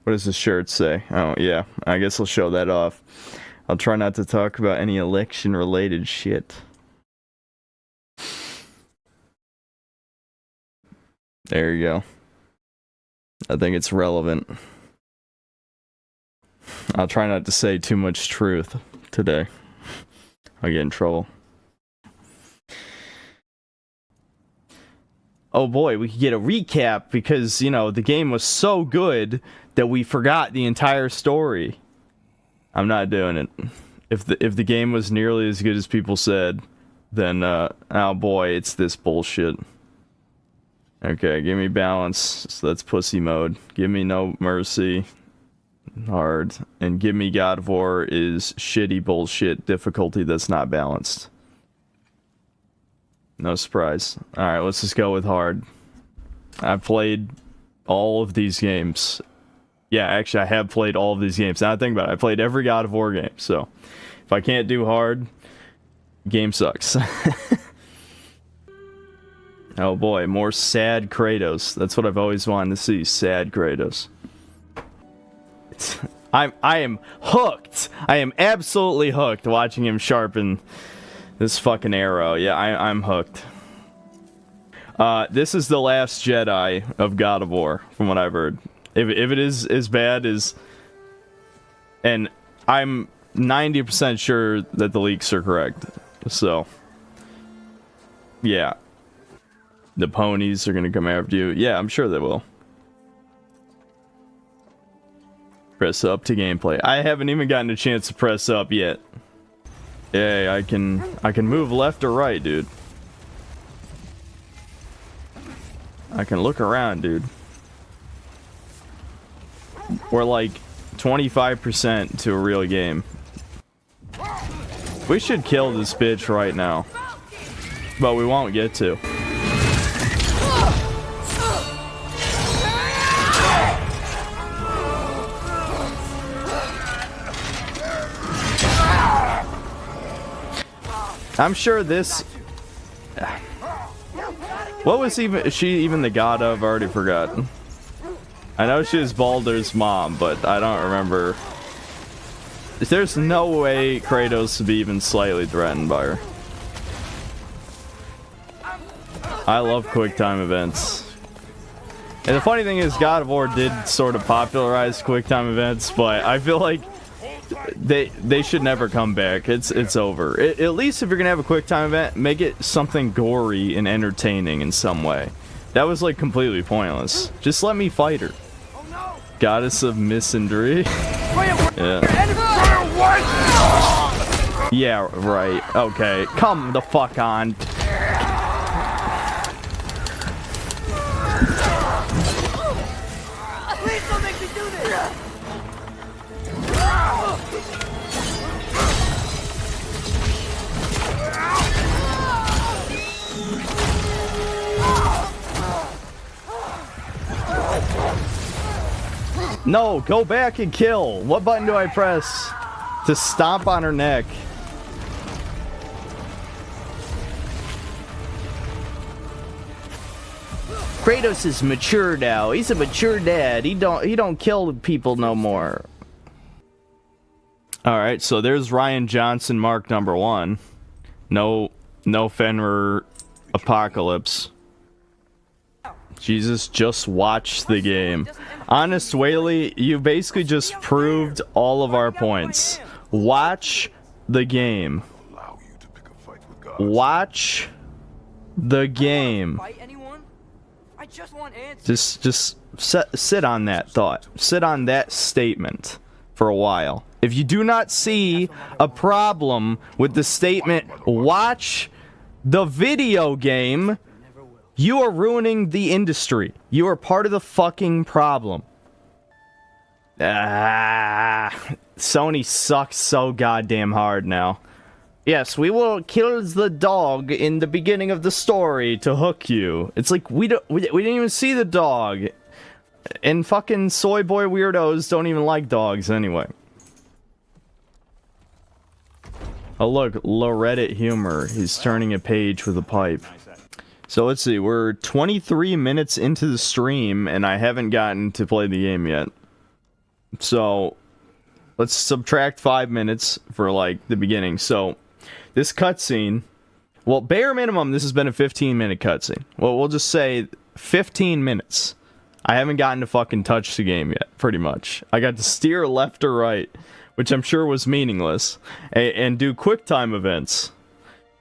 What does the shirt say? Oh, yeah. I guess I'll show that off. I'll try not to talk about any election-related shit. There you go. I think it's relevant. I'll try not to say too much truth today. I'll get in trouble. Oh boy, we could get a recap because, you know, the game was so good that we forgot the entire story. I'm not doing it. If the game was nearly as good as people said, then, oh boy, it's this bullshit. Okay, give me balance. So that's pussy mode. Give me no mercy. Hard. And give me God of War is shitty bullshit difficulty that's not balanced. No surprise. Alright, let's just go with hard. I've played all of these games. Yeah, actually, I have played all of these games. Now I think about it, I played every God of War game, so if I can't do hard, game sucks. Oh boy, more sad Kratos. That's what I've always wanted to see, sad Kratos. I am hooked. I am absolutely hooked watching him sharpen this fucking arrow. Yeah, I'm hooked. This is the last Jedi of God of War, from what I've heard. If it is as bad as... And I'm 90% sure that the leaks are correct. So... Yeah. The ponies are gonna come after you. Yeah, I'm sure they will. Press up to gameplay. I haven't even gotten a chance to press up yet. Yeah, I can move left or right, dude. I can look around, dude. We're like 25% to a real game. We should kill this bitch right now. But we won't get to. I'm sure this... What was she even the god of? I already forgot. I know she was Baldur's mom, but I don't remember. There's no way Kratos would be even slightly threatened by her. I love quick time events. And the funny thing is, God of War did sort of popularize quick time events, but I feel like they should never come back. It's over. At least if you're gonna have a quick time event, make it something gory and entertaining in some way. That was like completely pointless. Just let me fight her. Goddess of Misandry. Yeah. Yeah, right. Okay. Come the fuck on. Please don't make me do this. No, go back and kill. What button do I press to stomp on her neck? Kratos is mature now. He's a mature dad. He don't kill people no more. All right, so there's Ryan Johnson, mark number 1. No Fenrir apocalypse. Jesus, just watch the game. Honest Whaley, you basically just proved all of our points. Watch the game. Watch the game. Just sit on that thought. Sit on that statement for a while. If you do not see a problem with the statement, watch the video game, you are ruining the industry. You are part of the fucking problem. Sony sucks so goddamn hard now. Yes, we will kill the dog in the beginning of the story to hook you. It's like, we didn't even see the dog. And fucking soy boy weirdos don't even like dogs anyway. Oh look, Loretta Humor. He's turning a page with a pipe. So let's see, we're 23 minutes into the stream, and I haven't gotten to play the game yet. So let's subtract 5 minutes for like the beginning. So this cutscene, well, bare minimum, this has been a 15-minute cutscene. Well, we'll just say 15 minutes. I haven't gotten to fucking touch the game yet, pretty much. I got to steer left or right, which I'm sure was meaningless, and do quick time events.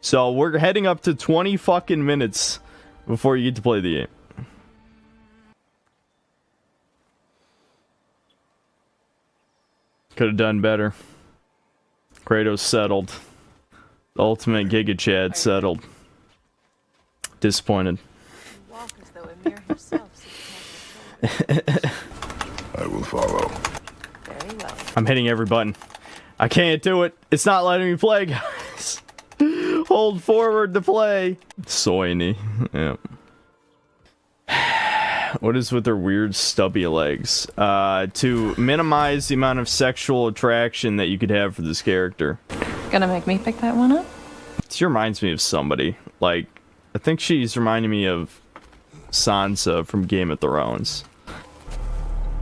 So we're heading up to 20 fucking minutes before you get to play the game. Could have done better. Kratos settled. The ultimate Giga Chad settled. Disappointed. Walk as though Emir himself I will follow. Very well. I'm hitting every button. I can't do it. It's not letting me play, guys. Hold forward to play. Soy-ny. Yeah. What is with their weird stubby legs? To minimize the amount of sexual attraction that you could have for this character. Gonna make me pick that one up? She reminds me of somebody. Like, I think she's reminding me of Sansa from Game of Thrones.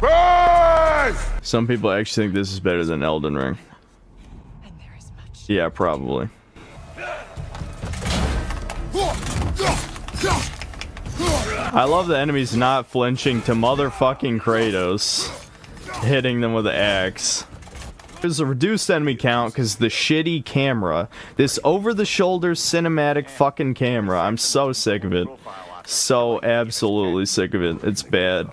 Rise! Some people actually think this is better than Elden Ring. And there is much. Yeah, probably. I love the enemies not flinching to motherfucking Kratos hitting them with an axe. There's a reduced enemy count because the shitty camera. This over-the-shoulder cinematic fucking camera. I'm so sick of it. So absolutely sick of it. It's bad.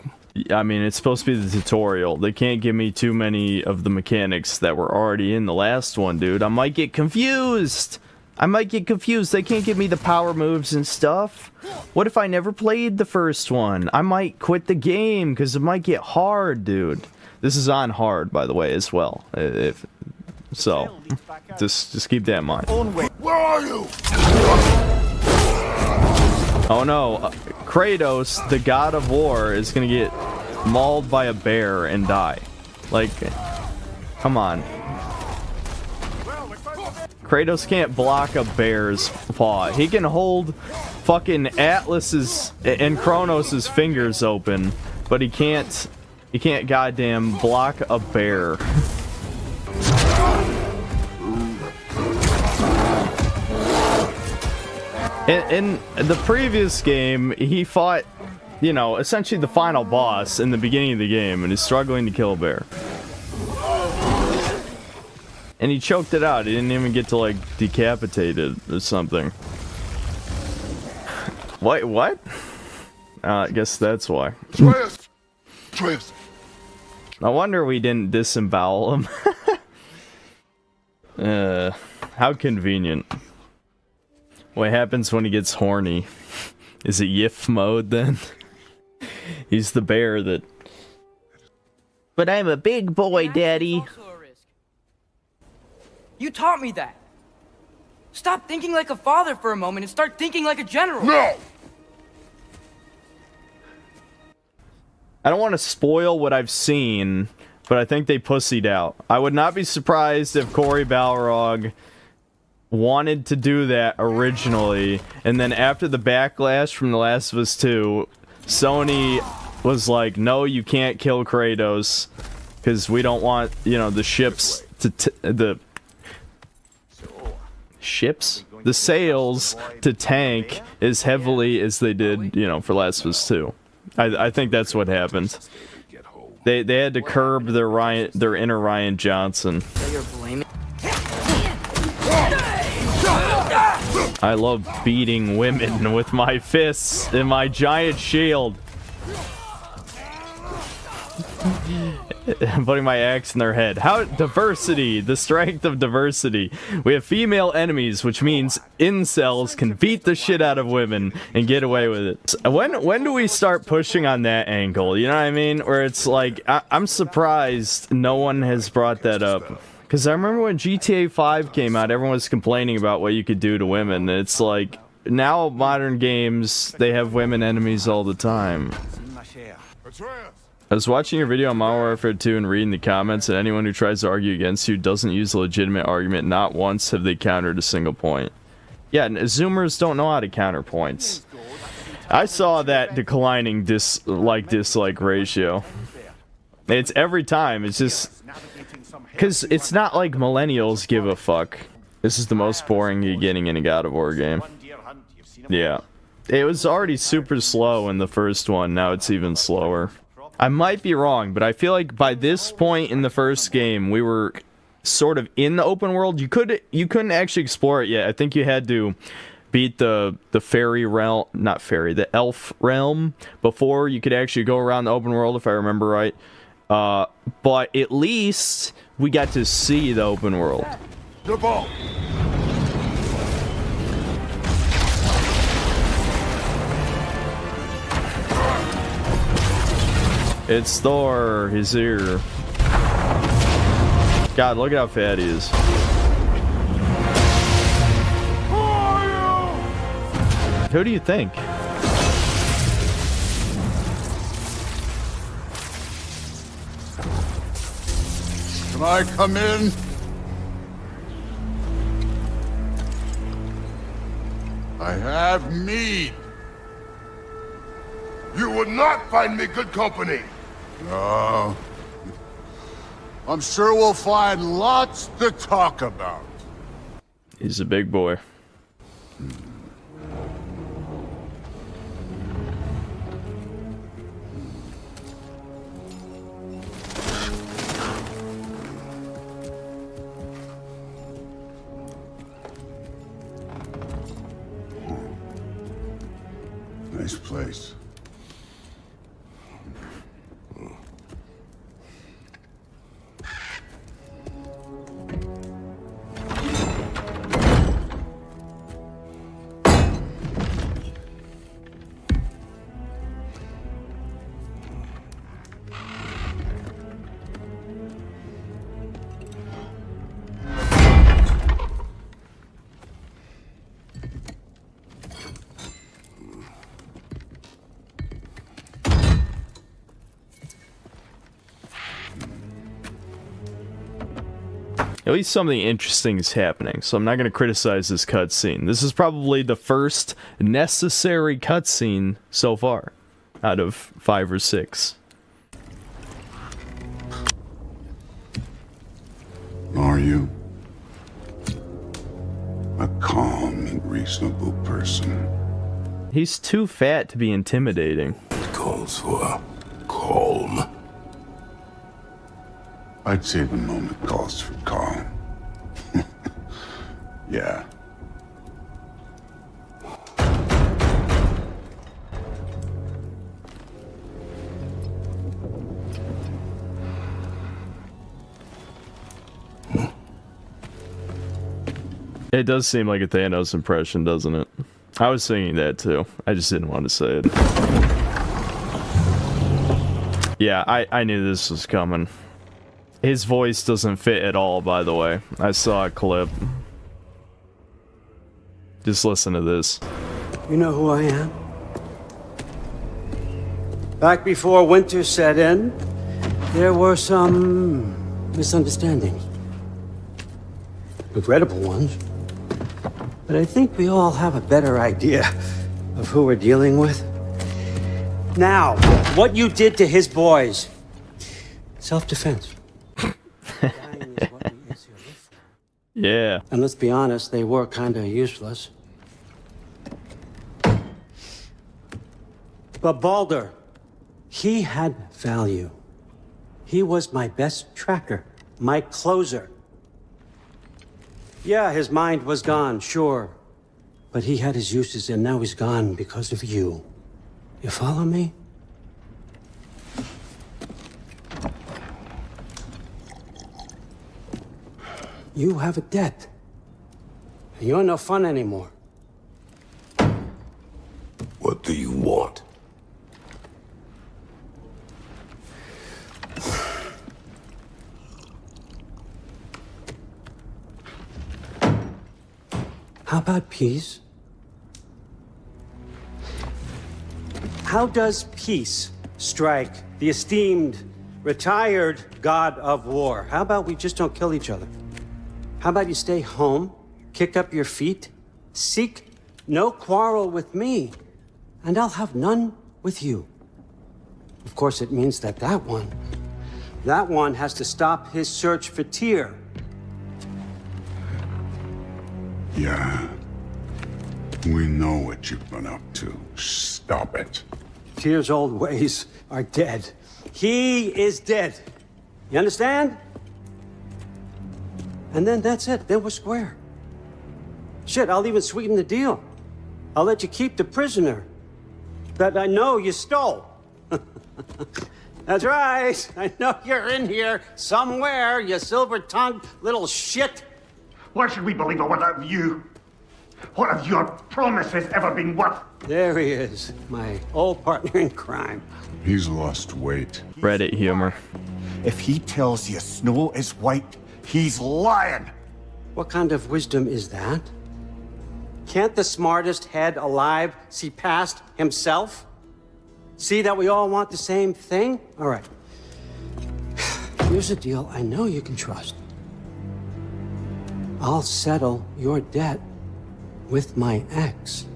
I mean, it's supposed to be the tutorial. They can't give me too many of the mechanics that were already in the last one, dude. I might get confused. They can't give me the power moves and stuff. What if I never played the first one? I might quit the game because it might get hard, dude. This is on hard, by the way, as well. So, just keep that in mind. Where are you? Oh no, Kratos, the god of war, is gonna get mauled by a bear and die. Like, come on. Kratos can't block a bear's paw. He can hold fucking Atlas's and Kronos' fingers open, but he can't goddamn block a bear. In the previous game, he fought, you know, essentially the final boss in the beginning of the game, and is struggling to kill a bear. And he choked it out. He didn't even get to, like, decapitate it or something. What? I guess that's why. Atreus! No wonder we didn't disembowel him. How convenient. What happens when he gets horny? Is it yiff mode then? He's the bear that... But I'm a big boy, Daddy. You taught me that. Stop thinking like a father for a moment and start thinking like a general. No! I don't want to spoil what I've seen, but I think they pussied out. I would not be surprised if Cory Balrog wanted to do that originally, and then after the backlash from The Last of Us 2, Sony was like, no, you can't kill Kratos, because we don't want, you know, the ships to... the sales to tank as heavily as they did, you know, for Last of Us 2. I think that's what happened. They had to curb their inner Ryan Johnson. You're blaming. I love beating women with my fists and my giant shield. Putting my axe in their head. How diversity, the strength of diversity. We have female enemies, which means incels can beat the shit out of women and get away with it. When do we start pushing on that angle? You know what I mean? Where it's like, I'm surprised no one has brought that up. Because I remember when GTA 5 came out, everyone was complaining about what you could do to women. It's like, now modern games, they have women enemies all the time. Atreus! I was watching your video on Modern Warfare 2 and reading the comments, and anyone who tries to argue against you doesn't use a legitimate argument. Not once have they countered a single point. Yeah, and Zoomers don't know how to counter points. I saw that declining dislike ratio. It's every time. It's just because it's not like millennials give a fuck. This is the most boring you're getting in a God of War game. Yeah. It was already super slow in the first one, now it's even slower. I might be wrong, but I feel like by this point in the first game, we were sort of in the open world. You couldn't actually explore it yet. I think you had to beat the fairy realm, not fairy, the elf realm before you could actually go around the open world, if I remember right. But at least we got to see the open world. The ball. It's Thor. He's here. God, look at how fat he is. Who do you think? Can I come in? I have mead. You would not find me good company. No. I'm sure we'll find lots to talk about. He's a big boy. Nice place. At least something interesting is happening, so I'm not going to criticize this cutscene. This is probably the first necessary cutscene so far, out of 5 or 6. Are you? A calm and reasonable person. He's too fat to be intimidating. It calls for calm. I'd say the moment calls for calm. Yeah. It does seem like a Thanos impression, doesn't it? I was thinking that too. I just didn't want to say it. Yeah, I knew this was coming. His voice doesn't fit at all, by the way. I saw a clip. Just listen to this. You know who I am? Back before winter set in, there were some misunderstandings. Regrettable ones. But I think we all have a better idea of who we're dealing with. Now, what you did to his boys. Self-defense. Yeah. And let's be honest, they were kinda useless. But Baldur, he had value. He was my best tracker, my closer. Yeah, his mind was gone, sure. But he had his uses and now he's gone because of you. You follow me? You have a debt. And you're no fun anymore. What do you want? How about peace? How does peace strike the esteemed, retired god of war? How about we just don't kill each other? How about you stay home, kick up your feet, seek no quarrel with me, and I'll have none with you. Of course, it means that one That one has to stop his search for Tyr. Yeah. We know what you've been up to. Stop it. Tyr's old ways are dead. He is dead. You understand? And then that's it. Then we're square. Shit, I'll even sweeten the deal. I'll let you keep the prisoner that I know you stole. That's right. I know you're in here somewhere, you silver-tongued little shit. Why should we believe a word of you? What have your promises ever been worth? There he is, my old partner in crime. He's lost weight. Reddit humor. If he tells you snow is white, he's lying. What kind of wisdom is that? Can't the smartest head alive see past himself? See that we all want the same thing? All right. Here's a deal I know you can trust. I'll settle your debt with my ex.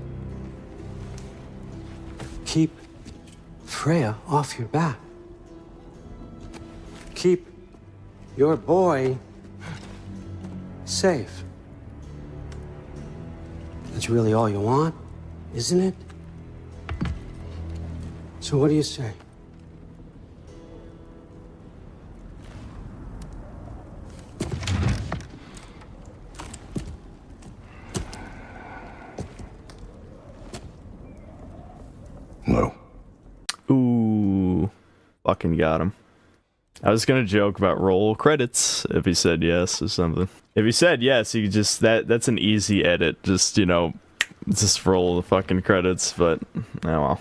Keep Freya off your back. Keep your boy safe. That's really all you want, isn't it? So what do you say? No. Ooh, fucking got him. I was gonna joke about roll credits if he said yes or something. If he said yes, you just that's an easy edit. Just, you know, just roll the fucking credits. But oh well.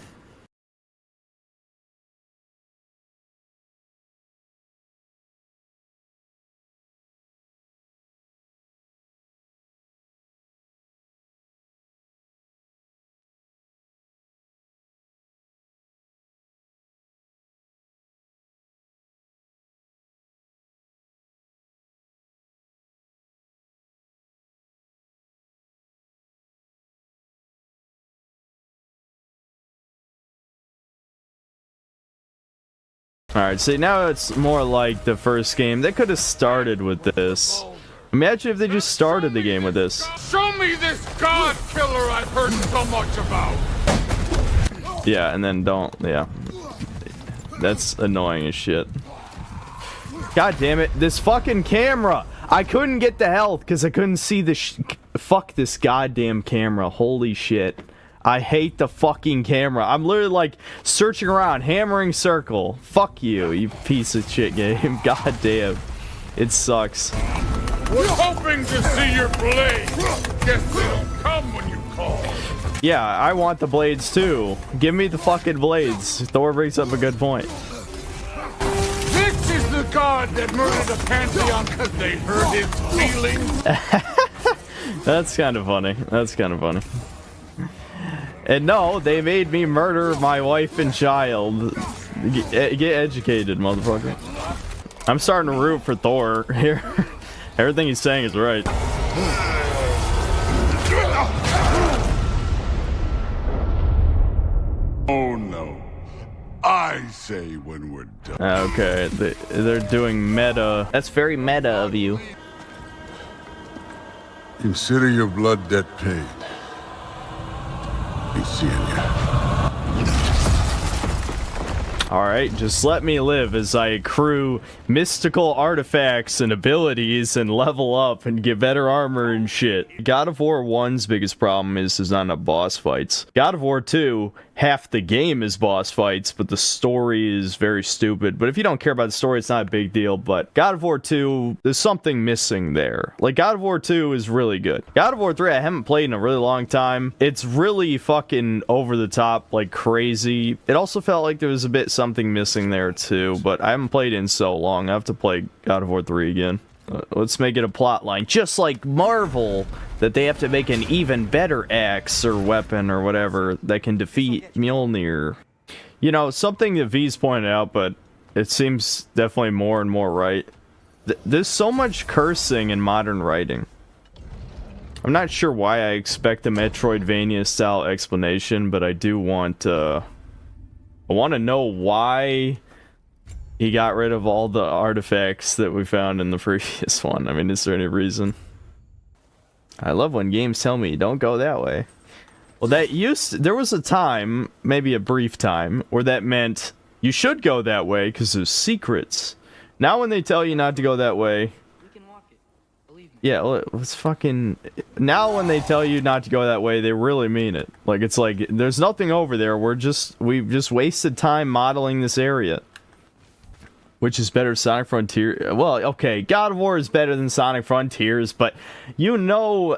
Alright, see, now it's more like the first game. They could have started with this. Imagine if they just started the game with this. Show me this god killer I've heard so much about. Yeah, and then don't, yeah. That's annoying as shit. God damn it, this fucking camera! I couldn't get the health because I couldn't see the fuck this goddamn camera, holy shit. I hate the fucking camera. I'm literally like searching around, hammering circle. Fuck you, you piece of shit game. God damn. It sucks. We're hoping to see your blade. Guess they don't come when you call. Yeah, I want the blades too. Give me the fucking blades. Thor brings up a good point. This is the god that murdered a pantheon because they hurt his feelings. That's kind of funny. That's kind of funny. And no, they made me murder my wife and child. Get educated, motherfucker. I'm starting to root for Thor here. Everything he's saying is right. Oh no. I say when we're done. Okay, they're doing meta. That's very meta of you. Consider your blood debt paid. Be seeing ya. Alright, just let me live as I accrue mystical artifacts and abilities and level up and get better armor and shit. God of War 1's biggest problem is there's not enough boss fights. God of War 2, half the game is boss fights, but the story is very stupid. But if you don't care about the story, it's not a big deal. But God of War 2, there's something missing there. Like, God of War 2 is really good. God of War 3, I haven't played in a really long time. It's really fucking over the top, like crazy. It also felt like there was a bit something missing there too, but I haven't played in so long. I have to play God of War 3 again. Let's make it a plot line, just like Marvel, that they have to make an even better axe or weapon or whatever that can defeat Mjolnir. You know, something that V's pointed out, but it seems definitely more and more right. There's so much cursing in modern writing. I'm not sure why I expect a Metroidvania-style explanation, but I do want, I want to know why he got rid of all the artifacts that we found in the previous one. I mean, is there any reason? I love when games tell me, don't go that way. Well, there was a time, maybe a brief time, where that meant you should go that way because there's secrets. Now when they tell you not to go that way... We can walk it. Believe me. Yeah, well, it's fucking... Now when they tell you not to go that way, they really mean it. Like, it's like, there's nothing over there, we've just wasted time modeling this area. Which is better, Sonic Frontier? Well, okay, God of War is better than Sonic Frontiers, but you know,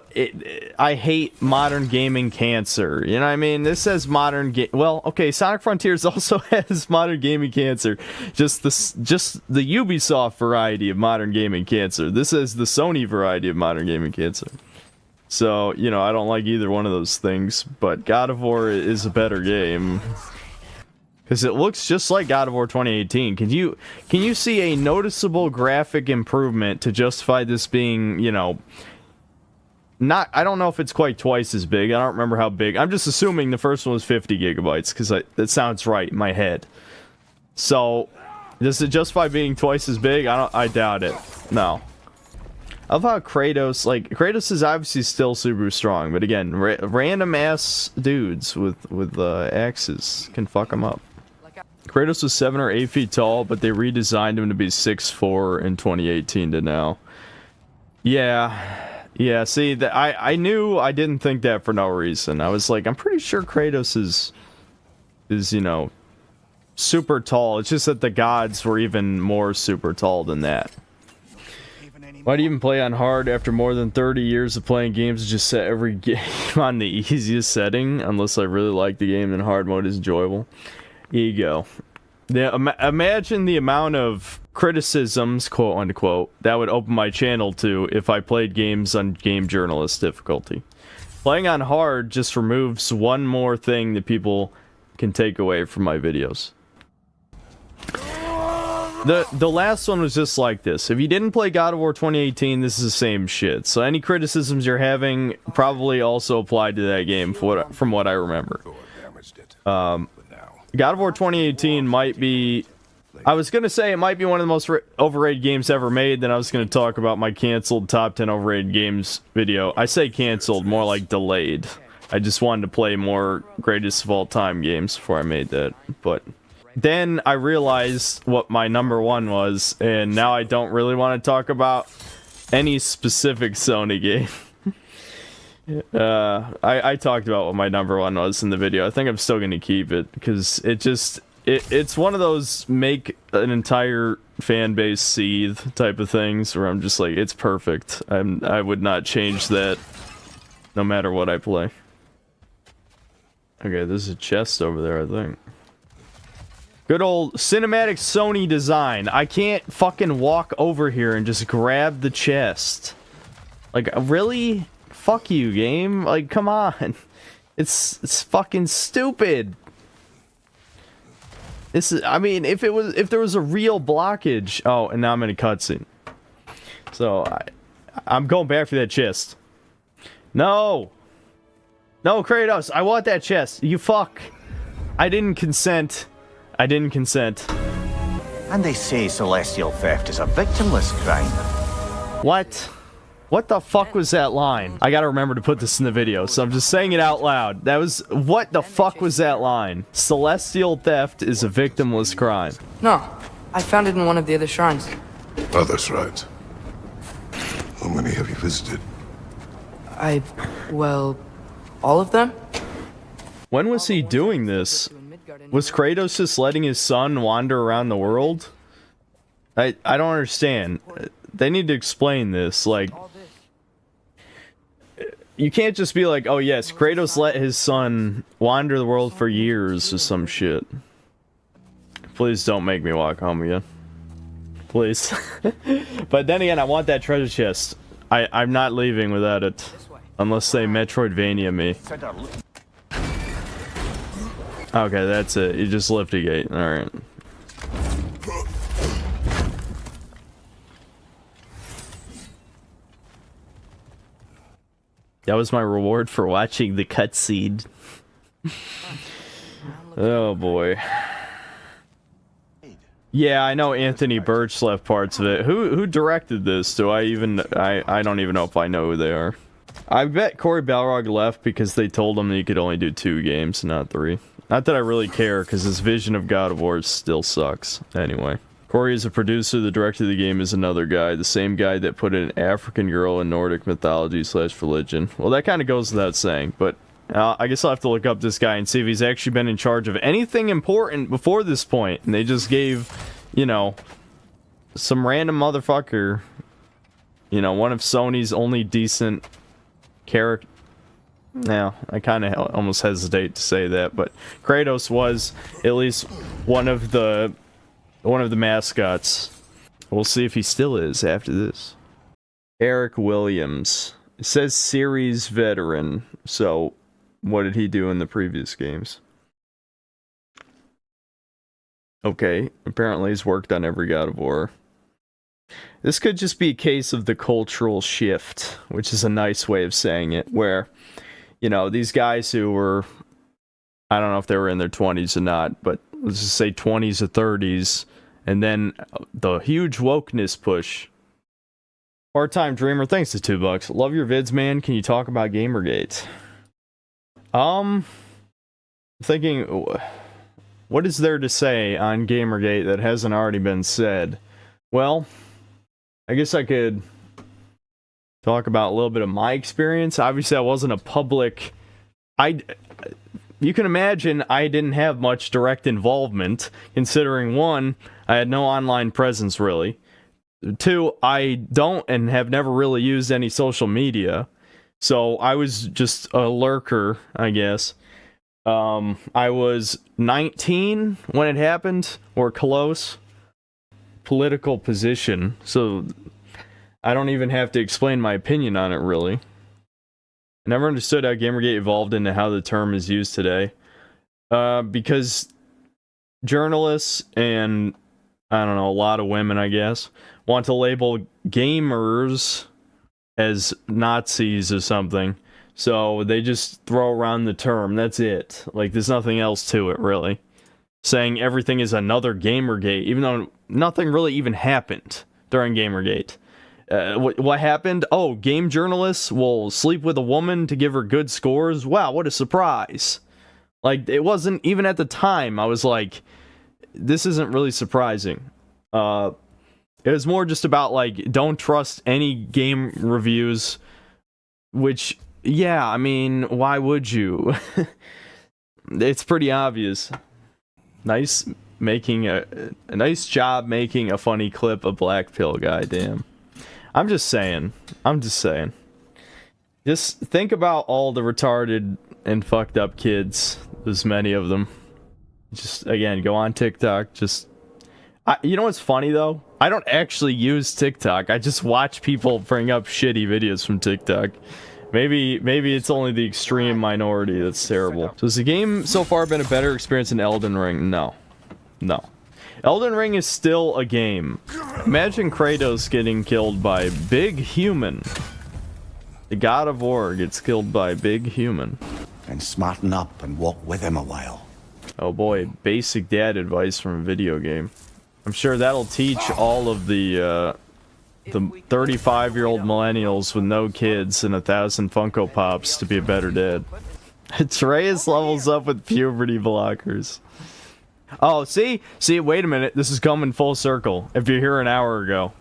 I hate modern gaming cancer. You know what I mean? This says modern well, okay, Sonic Frontiers also has modern gaming cancer. Just the Ubisoft variety of modern gaming cancer. This is the Sony variety of modern gaming cancer. So, you know, I don't like either one of those things, but God of War is a better game. Because it looks just like God of War 2018. Can you see a noticeable graphic improvement to justify this being, you know, I don't know if it's quite twice as big. I don't remember how big. I'm just assuming the first one was 50 gigabytes, because that sounds right in my head. So, does it justify being twice as big? I doubt it. No. I love how Kratos is obviously still super strong, but again, random ass dudes with axes can fuck him up. Kratos was 7 or 8 feet tall, but they redesigned him to be 6'4" in 2018 to now. Yeah, see, I knew I didn't think that for no reason. I was like, I'm pretty sure Kratos is, you know, super tall. It's just that the gods were even more super tall than that. Why do you even play on hard after more than 30 years of playing games? Just set every game on the easiest setting, unless I really like the game and hard mode is enjoyable. Ego. Yeah, imagine the amount of criticisms, quote unquote, that would open my channel to if I played games on game journalist difficulty. Playing on hard just removes one more thing that people can take away from my videos. The last one was just like this. If you didn't play God of War 2018, this is the same shit. So any criticisms you're having probably also applied to that game from what I remember. God of War 2018 might be... I was going to say it might be one of the most overrated games ever made, then I was going to talk about my canceled top 10 overrated games video. I say canceled, more like delayed. I just wanted to play more greatest of all time games before I made that. But then I realized what my number one was, and now I don't really want to talk about any specific Sony game. I talked about what my number one was in the video. I think I'm still going to keep it because it's one of those make an entire fan base seethe type of things where I'm just like, it's perfect. I would not change that no matter what I play. Okay, there's a chest over there, I think. Good old cinematic Sony design. I can't fucking walk over here and just grab the chest. Like, really? Fuck you, game. Like, come on. It's fucking stupid. This is, I mean, if there was a real blockage. Oh, and now I'm in a cutscene. So I'm going back for that chest. No. No, Kratos, I want that chest. You fuck. I didn't consent. I didn't consent. And they say celestial theft is a victimless crime. What? What the fuck was that line? I gotta remember to put this in the video, so I'm just saying it out loud. That was... What the fuck was that line? Celestial theft is a victimless crime. No, I found it in one of the other shrines. Other shrines? How many have you visited? Well, all of them? When was he doing this? Was Kratos just letting his son wander around the world? I don't understand. They need to explain this, like... You can't just be like, oh yes, Kratos let his son wander the world for years or some shit. Please don't make me walk home again. Please. But then again, I want that treasure chest. I'm not leaving without it. Unless they Metroidvania me. Okay, that's it. You just lift a gate. Alright. That was my reward for watching the cutscene. Oh boy. Yeah, I know Anthony Birch left parts of it. Who directed this? I don't even know if I know who they are. I bet Cory Balrog left because they told him that he could only do 2 games, not 3. Not that I really care, because his vision of God of War still sucks. Anyway. Cory is a producer. The director of the game is another guy. The same guy that put an African girl in Nordic mythology/religion. Well, that kind of goes without saying, but I guess I'll have to look up this guy and see if he's actually been in charge of anything important before this point. And they just gave, you know, some random motherfucker, you know, one of Sony's only decent character. Now, I kind of almost hesitate to say that, but Kratos was at least one of the mascots. We'll see if he still is after this. Eric Williams. It says series veteran, so what did he do in the previous games? Okay, apparently he's worked on every God of War. This could just be a case of the cultural shift, which is a nice way of saying it, where, you know, these guys who were, I don't know if they were in their 20s or not, but let's just say 20s or 30s, and then the huge wokeness push. Part-time Dreamer, thanks to $2. Love your vids, man. Can you talk about Gamergate? Thinking, what is there to say on Gamergate that hasn't already been said? Well, I guess I could talk about a little bit of my experience. Obviously, I wasn't a public... You can imagine I didn't have much direct involvement, considering 1, I had no online presence, really. 2, I don't and have never really used any social media. So I was just a lurker, I guess. I was 19 when it happened, or close. Political position, so I don't even have to explain my opinion on it, really. I never understood how Gamergate evolved into how the term is used today. Because journalists and, I don't know, a lot of women, I guess, want to label gamers as Nazis or something. So they just throw around the term. That's it. Like, there's nothing else to it, really. Saying everything is another Gamergate, even though nothing really even happened during Gamergate. What happened? Oh, game journalists will sleep with a woman to give her good scores? Wow, what a surprise. Like, it wasn't, even at the time, I was like, this isn't really surprising. It was more just about, like, don't trust any game reviews, which, yeah, I mean, why would you? It's pretty obvious. Nice making a nice job making a funny clip of Black Pill guy, damn. I'm just saying. Just think about all the retarded and fucked up kids. There's many of them. Just, again, go on TikTok. You know what's funny, though? I don't actually use TikTok. I just watch people bring up shitty videos from TikTok. Maybe it's only the extreme minority that's terrible. So has the game so far been a better experience than Elden Ring? No. Elden Ring is still a game. Imagine Kratos getting killed by Big Human. The God of War gets killed by Big Human. And smarten up and walk with him a while. Oh boy, basic dad advice from a video game. I'm sure that'll teach all of the 35-year-old millennials with no kids and 1,000 Funko Pops to be a better dad. Atreus levels up with puberty blockers. Oh, see, wait a minute, this is coming full circle, if you're here an hour ago.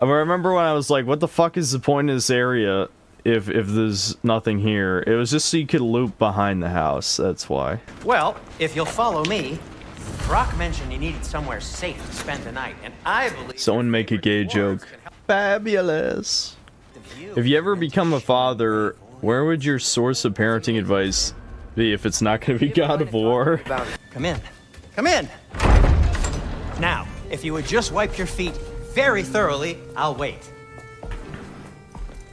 I remember when I was like, what the fuck is the point of this area if there's nothing here? It was just so you could loop behind the house, that's why. Well, if you'll follow me, Brock mentioned you needed somewhere safe to spend the night, and I believe... Someone make a gay joke. Fabulous. If you ever become a father, where would your source of parenting advice be if it's not going to be God of War? Come in. Now, if you would just wipe your feet very thoroughly, I'll wait.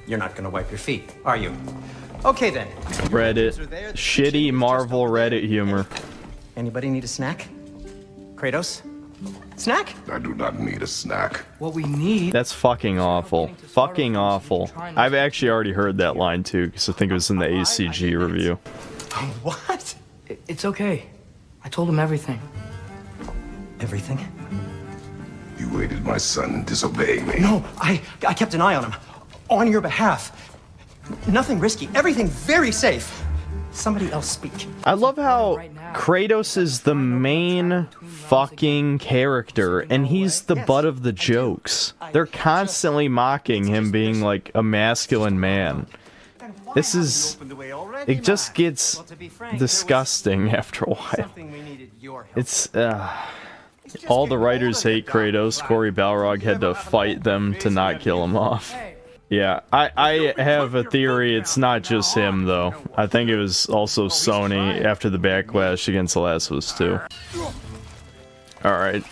You're not gonna wipe your feet, are you? Okay then. Reddit. Shitty Marvel Reddit humor. Anybody need a snack? Kratos? Snack? I do not need a snack. What we need... That's fucking awful. Fucking awful. I've actually already heard that line too, because I think it was in the ACG review. What? It's okay. I told him everything. Everything? You aided my son in disobeying me. No, I kept an eye on him. On your behalf. Nothing risky. Everything very safe. Somebody else speak. I love how Kratos is the main fucking character, and he's the butt of the jokes. They're constantly mocking him being like a masculine man. This is... It just gets disgusting after a while. It's... all the writers hate Kratos. Corey Balrog had to fight them to not kill him off. Yeah, I have a theory it's not just him, though. I think it was also Sony after the backlash against The Last of Us 2. Alright.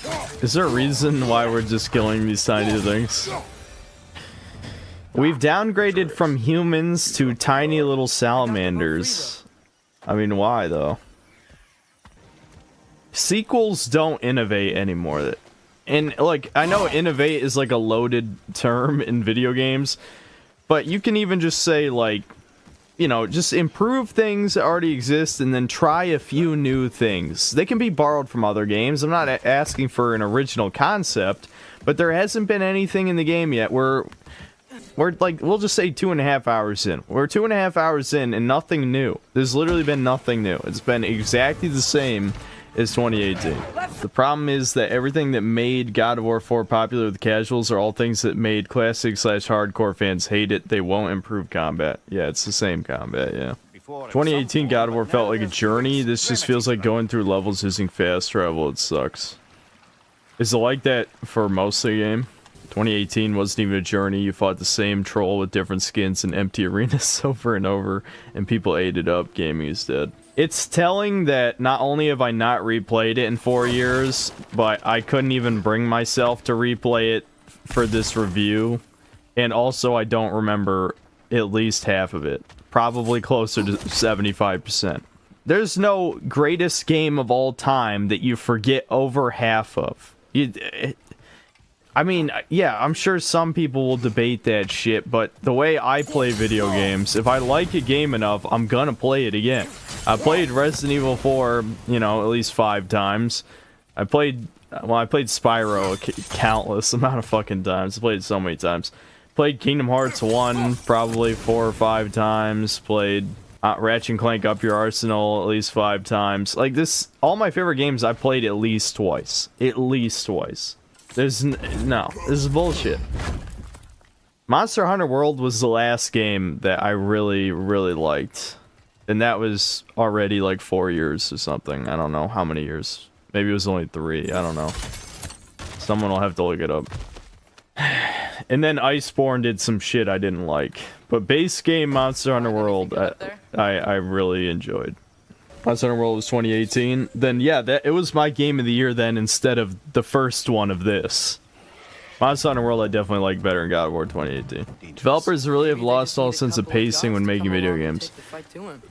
Is there a reason why we're just killing these tiny things? We've downgraded from humans to tiny little salamanders. I mean, why, though? Sequels don't innovate anymore. And, like, I know innovate is, like, a loaded term in video games, but you can even just say, like, you know, just improve things that already exist and then try a few new things. They can be borrowed from other games. I'm not asking for an original concept, but there hasn't been anything in the game yet where we're, like, we'll just say 2.5 hours in. We're 2.5 hours in and nothing new. There's literally been nothing new. It's been exactly the same is 2018. The problem is that everything that made God of War 4 popular with casuals are all things that made classic/hardcore fans hate it. They won't improve combat. Yeah, it's the same combat, yeah. 2018 God of War felt like a journey. This just feels like going through levels using fast travel. It sucks. Is it like that for most of the game? 2018 wasn't even a journey. You fought the same troll with different skins in empty arenas over and over, and people ate it up. Gaming is dead. It's telling that not only have I not replayed it in 4 years, but I couldn't even bring myself to replay it for this review. And also, I don't remember at least half of it. Probably closer to 75%. There's no greatest game of all time that you forget over half of. I mean, yeah, I'm sure some people will debate that shit, but the way I play video games, if I like a game enough, I'm gonna play it again. I played Resident Evil 4, you know, at least 5 times. I played Spyro a countless amount of fucking times. I played it so many times. Played Kingdom Hearts 1 probably 4 or 5 times. Played Ratchet and Clank Up Your Arsenal at least 5 times. Like this, all my favorite games I played at least twice. At least twice. There's no, this is bullshit. Monster Hunter World was the last game that I really, really liked. And that was already like 4 years or something. I don't know how many years. Maybe it was only 3. I don't know. Someone will have to look it up. And then Iceborne did some shit I didn't like. But base game Monster Hunter World, I really enjoyed. Monster Hunter World was 2018. Then yeah, it was my game of the year then instead of the first one of this. Monster Hunter World I definitely like better than God of War 2018. Developers really have lost all sense of pacing when making video games.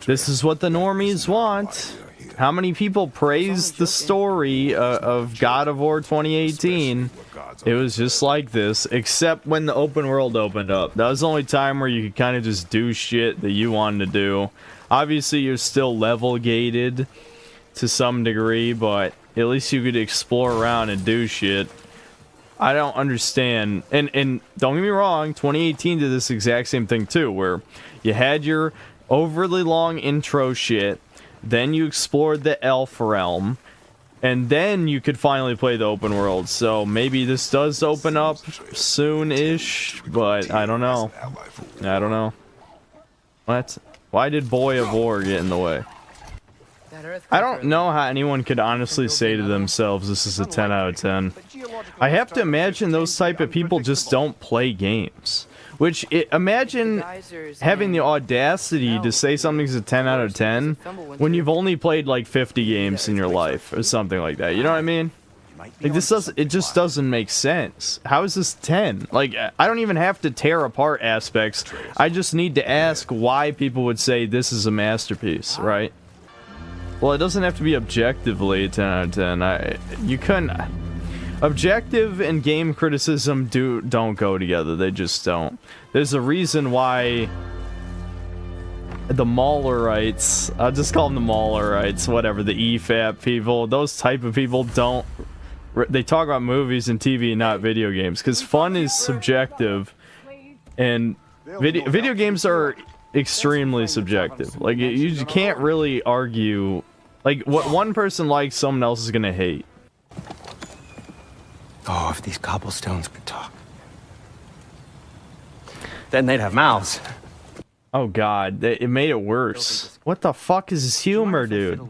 This is what the normies want. How many people praised the story of God of War 2018? It was just like this, except when the open world opened up. That was the only time where you could kind of just do shit that you wanted to do. Obviously, you're still level gated to some degree, but at least you could explore around and do shit. I don't understand. And don't get me wrong, 2018 did this exact same thing too, where you had your overly long intro shit, then you explored the Elf Realm, and then you could finally play the open world. So maybe this does open up soon-ish, but I don't know. I don't know. What? Why did Boy of War get in the way? I don't know how anyone could honestly say to themselves this is a 10 out of 10. I have to imagine those type of people just don't play games. Which, imagine having the audacity to say something's a 10 out of 10 when you've only played like 50 games in your life or something like that. You know what I mean? Like it just doesn't make sense. How is this 10? Like, I don't even have to tear apart aspects. I just need to ask why people would say this is a masterpiece, right? Well, it doesn't have to be objectively a 10 out of 10. You couldn't. Objective and game criticism don't go together. They just don't. There's a reason why the Maulerites, I'll just call them the Maulerites, whatever, the EFAP people, those type of people don't they talk about movies and TV, not video games, because fun is subjective, and video games are extremely subjective. Like you can't really argue. Like what one person likes, someone else is gonna hate. Oh, if these cobblestones could talk. Then they'd have mouths. Oh god, it made it worse. What the fuck is this humor, dude?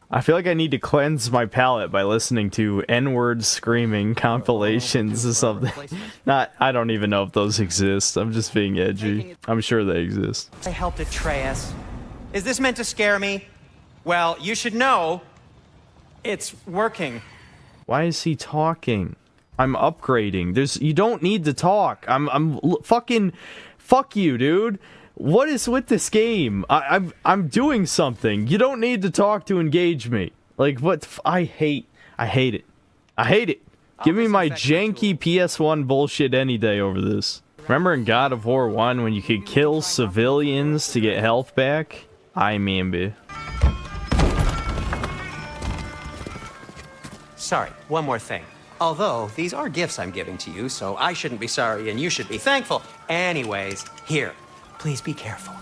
I feel like I need to cleanse my palate by listening to N-word screaming compilations or something. I don't even know if those exist. I'm just being edgy. I'm sure they exist. I helped Atreus. Is this meant to scare me? Well, you should know it's working. Why is he talking? I'm upgrading. You don't need to talk. Fucking fuck you, dude. What is with this game? I'm doing something. You don't need to talk to engage me. Like what? I hate it. I hate it. Give me my janky PS1 bullshit any day over this. Remember in God of War 1 when you could kill civilians to get health back? I mean, Sorry, one more thing. Although, these are gifts I'm giving to you, so I shouldn't be sorry and you should be thankful. Anyways, here, please be careful.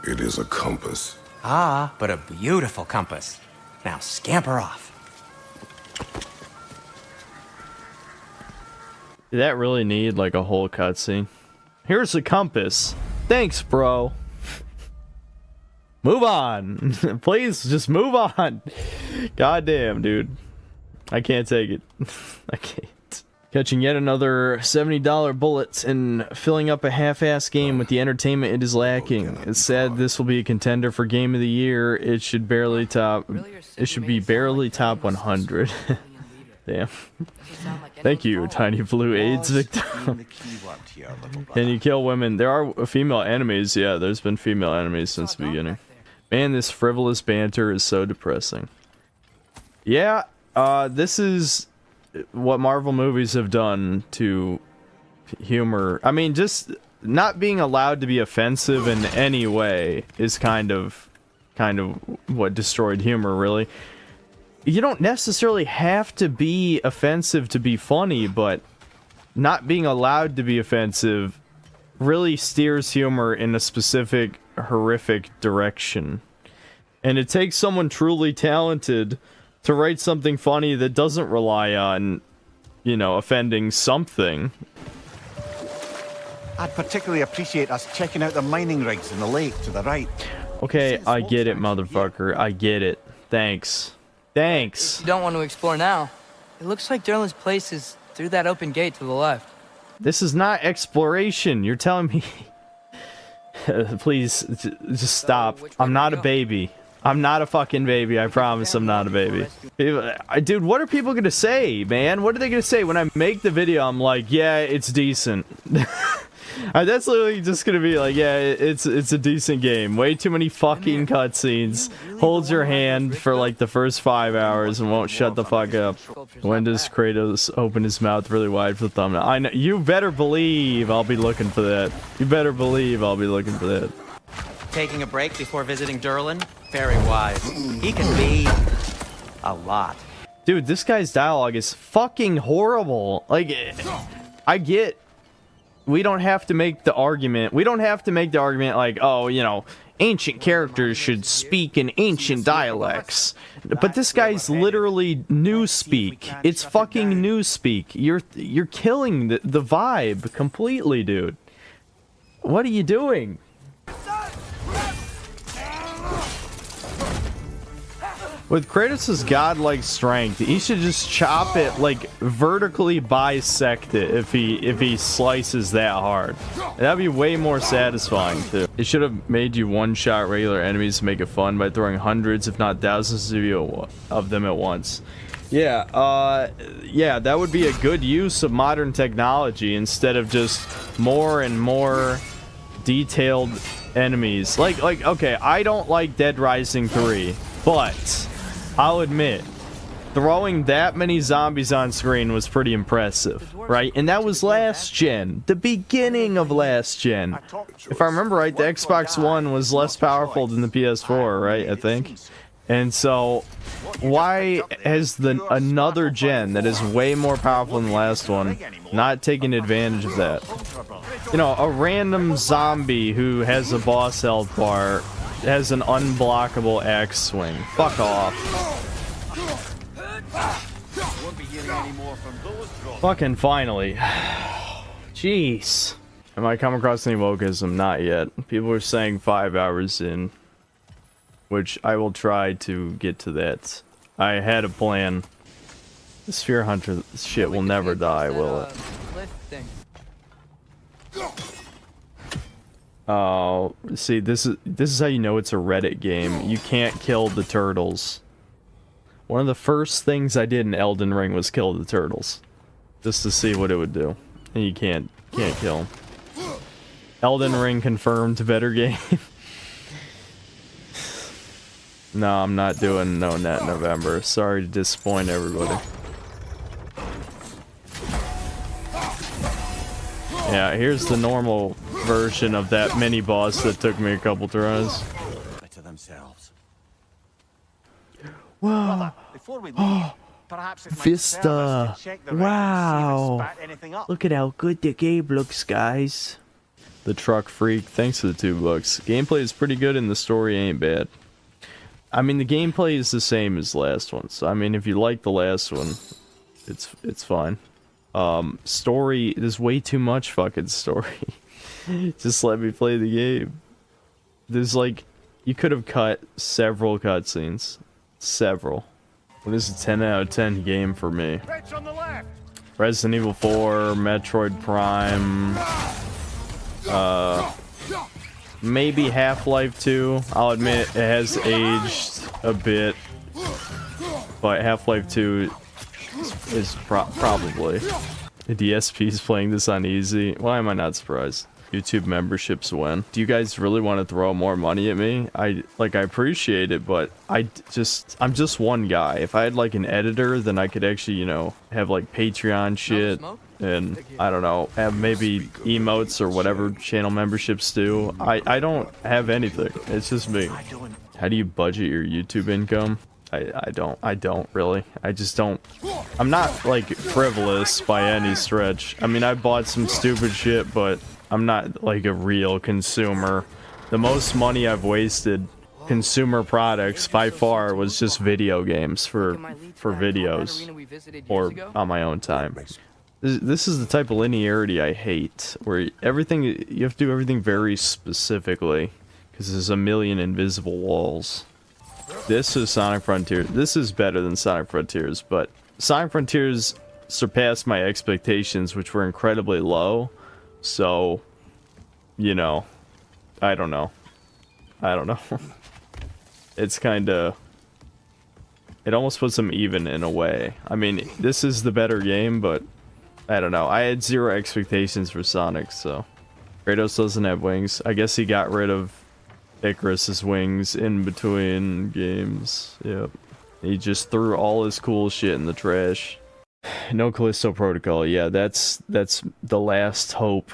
It is a compass. Ah, but a beautiful compass. Now scamper off. did that really need like a whole cutscene? Here's the compass. Thanks, bro. Move on. Please, just move on. Goddamn, dude. I can't take it. I can't. Catching yet another $70 bullets and filling up a half-ass game with the entertainment it is lacking. It's sad this will be a contender for Game of the Year. It should barely top. It should be barely top 100. Damn. Thank you, Tiny Blue AIDS victim. Can you kill women? There are female enemies. Yeah, there's been female enemies since the beginning. Man, this frivolous banter is so depressing. Yeah, this is what Marvel movies have done to humor. I mean, just not being allowed to be offensive in any way is kind of what destroyed humor, really. You don't necessarily have to be offensive to be funny, but not being allowed to be offensive really steers humor in a specific horrific direction. And it takes someone truly talented to write something funny that doesn't rely on, you know, offending something. I'd particularly appreciate us checking out the mining rigs in the lake to the right. Okay, I get it, motherfucker. I get it. Thanks. Thanks. You don't want to explore now. It looks like Derlin's place is through that open gate to the left. This is not exploration. You're telling me... Please, just stop. I'm not a baby. I'm not a fucking baby. I promise I'm not a baby. Dude, what are people gonna say, man? What are they gonna say when I make the video? I'm like, yeah, it's decent. That's literally just gonna be like, yeah, it's a decent game. Way too many fucking cutscenes. Holds your hand for like the first 5 hours and won't shut the fuck up. When does Kratos open his mouth really wide for the thumbnail? I know. You better believe I'll be looking for that. You better believe I'll be looking for that. Taking a break before visiting Derlin? Very wise. He can be a lot. Dude, this guy's dialogue is fucking horrible. Like, I get we don't have to make the argument. We don't have to make the argument like, oh, you know, ancient characters should speak in ancient dialects. But this guy's literally newspeak. It's fucking newspeak. You're killing the vibe completely, dude. What are you doing? With Kratos' godlike strength, he should just chop it, like, vertically bisect it if he slices that hard. That'd be way more satisfying, too. It should have made you one-shot regular enemies to make it fun by throwing hundreds, if not thousands of them at once. Yeah, yeah, that would be a good use of modern technology instead of just more and more detailed enemies. Like, okay, I don't like Dead Rising 3, but I'll admit, throwing that many zombies on screen was pretty impressive, right? And that was last gen, the beginning of last gen. If I remember right, the Xbox One was less powerful than the PS4, right? I think. And so, why has another gen that is way more powerful than the last one not taking advantage of that? You know, a random zombie who has a boss health bar has an unblockable axe swing. Fuck off. Fucking finally. Jeez. Am I come across any wokeism? Not yet. People are saying 5 hours in, which I will try to get to that. I had a plan. The Sphere Hunter shit will never die, will it? Oh, see, this is how you know it's a Reddit game. You can't kill the turtles. One of the first things I did in Elden Ring was kill the turtles, just to see what it would do. And you can't kill them. Elden Ring confirmed, better game. No, I'm not doing No Net November. Sorry to disappoint everybody. Yeah, here's the normal version of that mini boss that took me a couple tries. To themselves. Wow. Before we leave, perhaps it might Vista. serve us to check the record, see if Wow. it's spat anything up. Look at how good the game looks, guys. The Truck Freak, thanks for the $2. Gameplay is pretty good and the story ain't bad. I mean, the gameplay is the same as the last one. So, I mean, if you like the last one, it's fine. Story, there's way too much fucking story. Just let me play the game. There's like, you could have cut several cutscenes. Several. Well, this is a 10 out of 10 game for me. Resident Evil 4, Metroid Prime, maybe Half-Life 2. I'll admit it has aged a bit, but Half-Life 2 is probably. The DSP is playing this on easy. Why am I not surprised? YouTube memberships when? Do you guys really want to throw more money at me? I appreciate it, but I'm just one guy. If I had like an editor, then I could actually, you know, have like Patreon shit and I don't know, have maybe emotes or whatever channel memberships do. I don't have anything. It's just me. How do you budget your YouTube income? I don't really. I just don't. I'm not like frivolous by any stretch. I mean, I bought some stupid shit, but I'm not like a real consumer. The most money I've wasted consumer products by far was just video games for videos or on my own time. This is the type of linearity I hate, where everything, you have to do everything very specifically because there's a million invisible walls. This is Sonic Frontiers. This is better than Sonic Frontiers, but Sonic Frontiers surpassed my expectations, which were incredibly low. So, you know, I don't know. It's kind of... It almost puts them even in a way. I mean, this is the better game, but I don't know. I had zero expectations for Sonic, so... Kratos doesn't have wings. I guess he got rid of Icarus's wings in between games. Yep. He just threw all his cool shit in the trash. No Callisto Protocol. Yeah, that's the last hope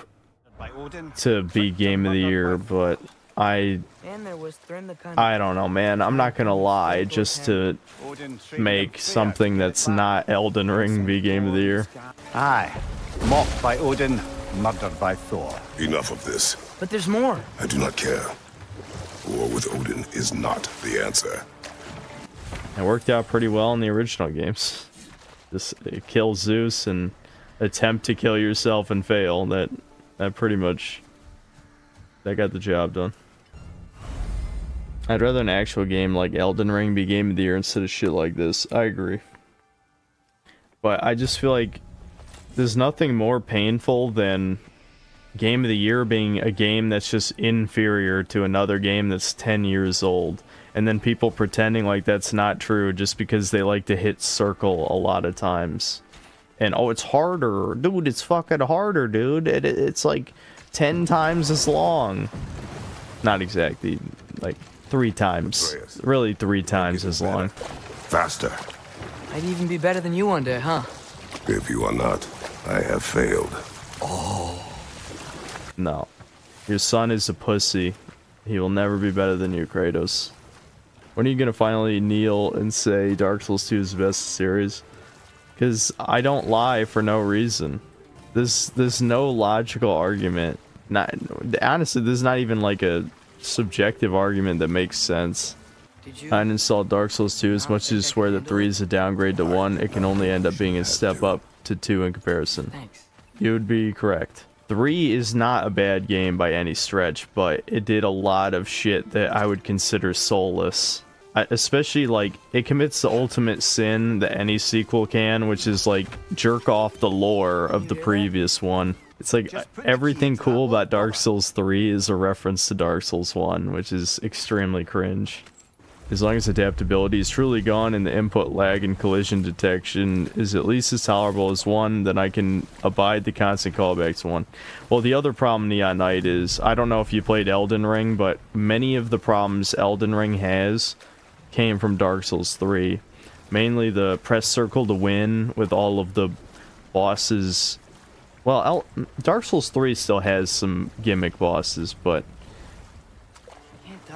to be Game of the Year, but I don't know, man. I'm not gonna lie, just to make something that's not Elden Ring be Game of the Year. Aye. Mocked by Odin, murdered by Thor. Enough of this. But there's more. I do not care. War with Odin is not the answer. It worked out pretty well in the original games. Just kill Zeus and attempt to kill yourself and fail. That pretty much, that got the job done. I'd rather an actual game like Elden Ring be Game of the Year instead of shit like this. I agree. But I just feel like there's nothing more painful than Game of the Year being a game that's just inferior to another game that's 10 years old. And then people pretending like that's not true just because they like to hit circle a lot of times. And, oh, it's harder. Dude, it's fucking harder, dude. It's like 10 times as long. Not exactly, like 3 times. Really 3 times as long. Faster. I'd even be better than you one day, huh? If you are not, I have failed. No. Your son is a pussy. He will never be better than you, Kratos. When are you gonna finally kneel and say Dark Souls 2 is the best series? Because I don't lie for no reason. There's no logical argument. Honestly, there's not even like a subjective argument that makes sense. I uninstalled Dark Souls 2 as much as you swear that 3 is a downgrade to 1. It can only end up being a step up to 2 in comparison. You would be correct. 3 is not a bad game by any stretch, but it did a lot of shit that I would consider soulless. Especially, like, it commits the ultimate sin that any sequel can, which is, like, jerk off the lore of the previous one. It's like, everything cool about Dark Souls 3 is a reference to Dark Souls 1, which is extremely cringe. As long as adaptability is truly gone and the input lag and collision detection is at least as tolerable as 1, then I can abide the constant callbacks to 1. Well, the other problem, Neon Knight, is, I don't know if you played Elden Ring, but many of the problems Elden Ring has came from Dark Souls 3. Mainly the press circle to win with all of the bosses. Well, Dark Souls 3 still has some gimmick bosses, but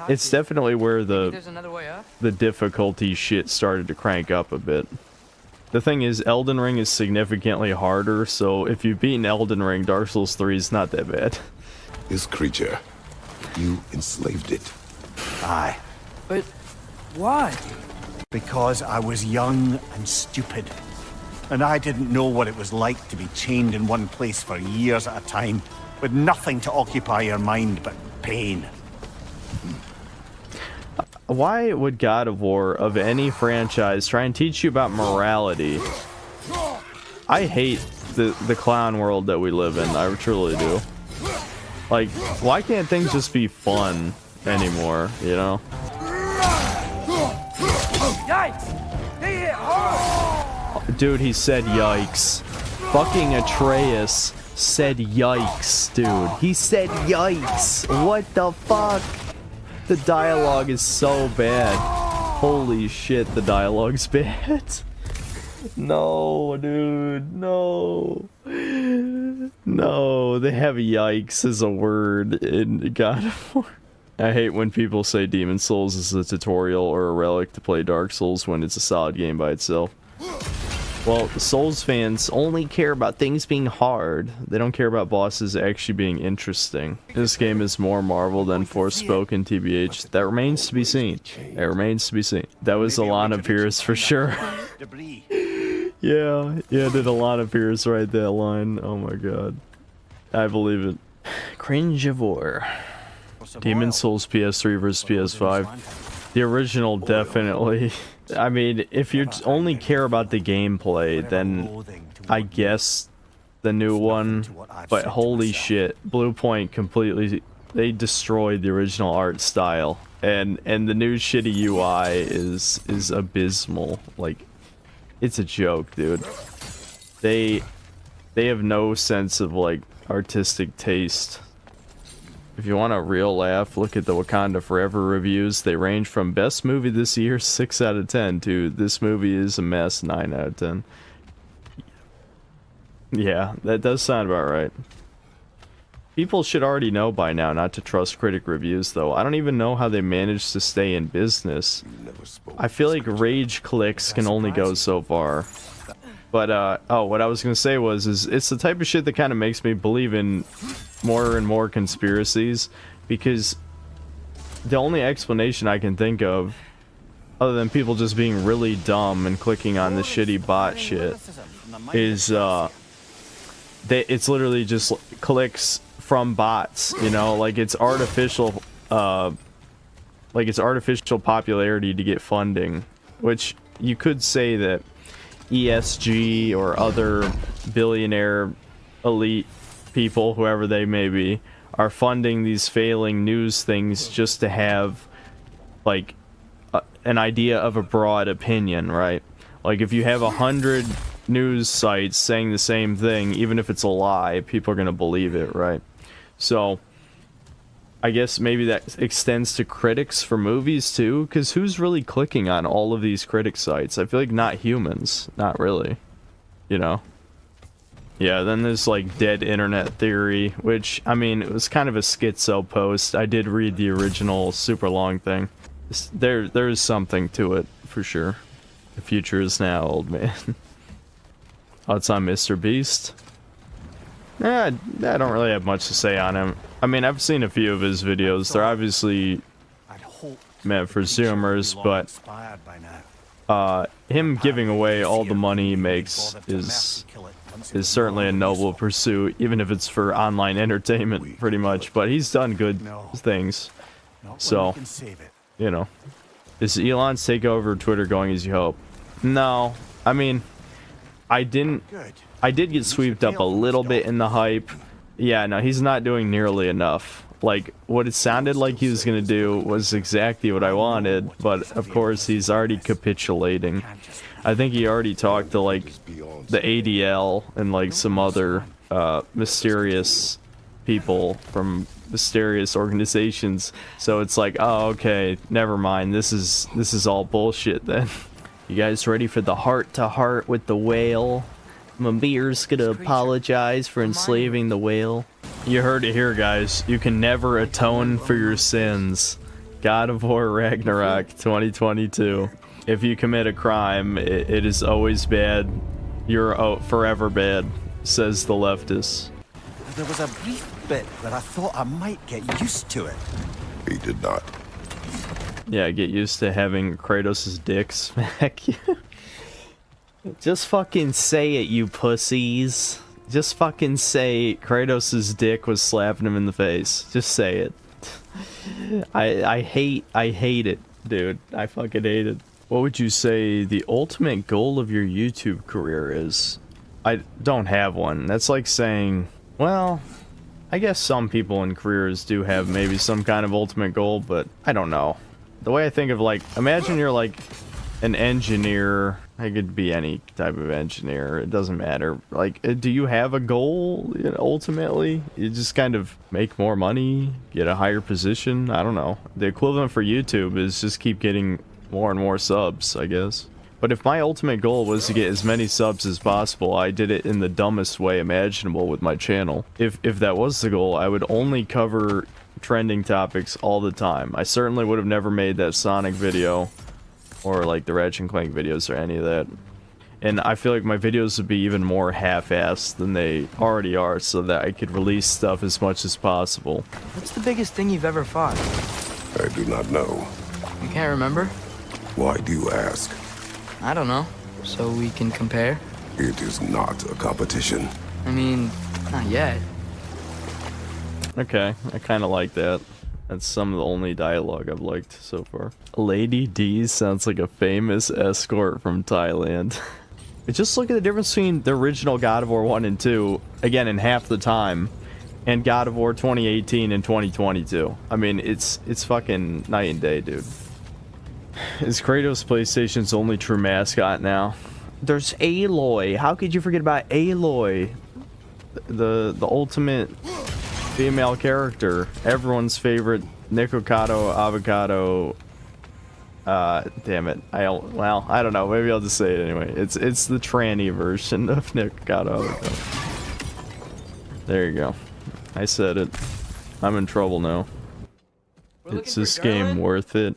it's definitely where the difficulty shit started to crank up a bit. The thing is, Elden Ring is significantly harder, so if you've beaten Elden Ring, Dark Souls 3 is not that bad. This creature, you enslaved it. Aye. But why? Because I was young and stupid. And I didn't know what it was like to be chained in one place for years at a time, with nothing to occupy your mind but pain. Why would God of War, of any franchise, try and teach you about morality? I hate the clown world that we live in. I truly do. Like, why can't things just be fun anymore, you know? Yikes! They hit hard! Dude, he said yikes. Fucking Atreus said yikes, dude. He said yikes. What the fuck? The dialogue is so bad. Holy shit, the dialogue's bad. No, dude, no. No, they have yikes as a word in God of War. I hate when people say Demon Souls is a tutorial or a relic to play Dark Souls when it's a solid game by itself. Well, Souls fans only care about things being hard. They don't care about bosses actually being interesting. This game is more Marvel than Forspoken, TBH. That remains to be seen. It remains to be seen. That was Alana Pierce for sure. Yeah, did Alana Pierce write that line? Oh my god. I believe it. Cringe of War. Demon Souls PS3 versus PS5. The original, definitely. I mean, if you only care about the gameplay, then I guess the new one. But holy shit, Blue Point completely, they destroyed the original art style, and the new shitty UI is abysmal. Like, it's a joke, dude. They have no sense of like artistic taste. If you want a real laugh, look at the Wakanda Forever reviews. They range from best movie this year, 6 out of 10, to this movie is a mess, 9 out of 10. Yeah, that does sound about right. People should already know by now not to trust critic reviews, though. I don't even know how they manage to stay in business. I feel like rage clicks can only go so far. But, oh, what I was gonna say was, it's the type of shit that kind of makes me believe in more and more conspiracies, because the only explanation I can think of, other than people just being really dumb and clicking on the shitty bot shit, is, it's literally just clicks from bots, you know, like it's artificial popularity to get funding, which you could say that ESG or other billionaire elite people, whoever they may be, are funding these failing news things just to have like an idea of a broad opinion, right? Like if you have 100 news sites saying the same thing, even if it's a lie, people are gonna believe it, right? So I guess maybe that extends to critics for movies too, because who's really clicking on all of these critic sites? I feel like not humans, not really, you know? Yeah, then there's like Dead Internet Theory, which, I mean, it was kind of a schizo post. I did read the original super long thing. There is something to it for sure. The future is now, old man. Oh, it's on Mr. Beast. I don't really have much to say on him. I mean, I've seen a few of his videos. They're obviously meant for Zoomers, but him giving away all the money he makes is certainly a noble pursuit, even if it's for online entertainment, pretty much. But he's done good things. So, you know. Is Elon's takeover of Twitter going as you hope? No. I mean, I did get swept up a little bit in the hype. Yeah, no, he's not doing nearly enough. Like, what it sounded like he was gonna do was exactly what I wanted, but of course he's already capitulating. I think he already talked to, like, the ADL and, like, some other mysterious people from mysterious organizations. So it's like, oh, okay, never mind. This is all bullshit then. You guys ready for the heart-to-heart with the whale? Mabir's gonna apologize for enslaving the whale. You heard it here, guys. You can never atone for your sins. God of War Ragnarok 2022. If you commit a crime, it is always bad. You're forever bad, says the leftists. There was a brief bit where I thought I might get used to it. He did not. Yeah, get used to having Kratos' dick smack you. Just fucking say it, you pussies. Just fucking say Kratos' dick was slapping him in the face. Just say it. I hate it, dude. I fucking hate it. What would you say the ultimate goal of your YouTube career is? I don't have one. That's like saying, well, I guess some people in careers do have maybe some kind of ultimate goal, but I don't know. The way I think of, like, imagine you're like an engineer. I could be any type of engineer. It doesn't matter. Like, do you have a goal, you know, ultimately? You just kind of make more money, get a higher position? I don't know. The equivalent for YouTube is just keep getting more and more subs, I guess. But if my ultimate goal was to get as many subs as possible, I did it in the dumbest way imaginable with my channel. If that was the goal, I would only cover trending topics all the time. I certainly would have never made that Sonic video, or like the Ratchet & Clank videos or any of that. And I feel like my videos would be even more half-assed than they already are, so that I could release stuff as much as possible. What's the biggest thing you've ever fought? I do not know. You can't remember? Why do you ask? I don't know. So we can compare? It is not a competition. I mean, not yet. Okay, I kind of like that. That's some of the only dialogue I've liked so far. Lady D sounds like a famous escort from Thailand. Just look at the difference between the original God of War 1 and 2, again, in half the time, and God of War 2018 and 2022. I mean, it's fucking night and day, dude. Is Kratos PlayStation's only true mascot now? There's Aloy. How could you forget about Aloy? The ultimate female character, everyone's favorite Nikocado avocado. Damn it. Well, I don't know. Maybe I'll just say it anyway. It's the tranny version of Nikocado avocado. There you go. I said it. I'm in trouble now. Is this game worth it?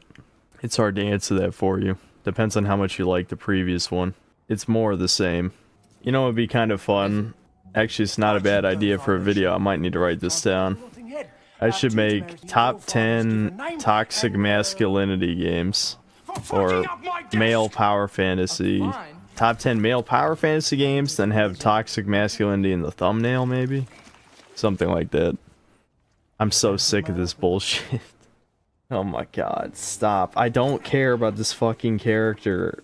It's hard to answer that for you. Depends on how much you like the previous one. It's more of the same. You know, it'd be kind of fun. Actually, it's not a bad idea for a video. I might need to write this down. I should make top 10 toxic masculinity games. Or male power fantasy. Top 10 male power fantasy games, then have toxic masculinity in the thumbnail, maybe? Something like that. I'm so sick of this bullshit. Oh my god, stop. I don't care about this fucking character.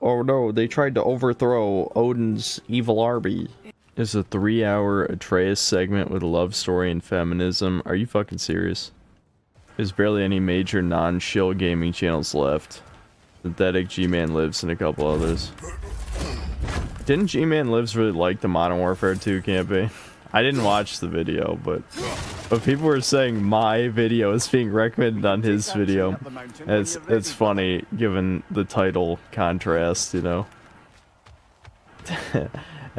Oh no, they tried to overthrow Odin's evil army. There's a 3-hour Atreus segment with a love story and feminism. Are you fucking serious? There's barely any major non-shill gaming channels left. Synthetic, G-Man Lives, and a couple others. Didn't G-Man Lives really like the Modern Warfare 2 campaign? I didn't watch the video, but people were saying my video is being recommended on his video. It's funny, given the title contrast, you know.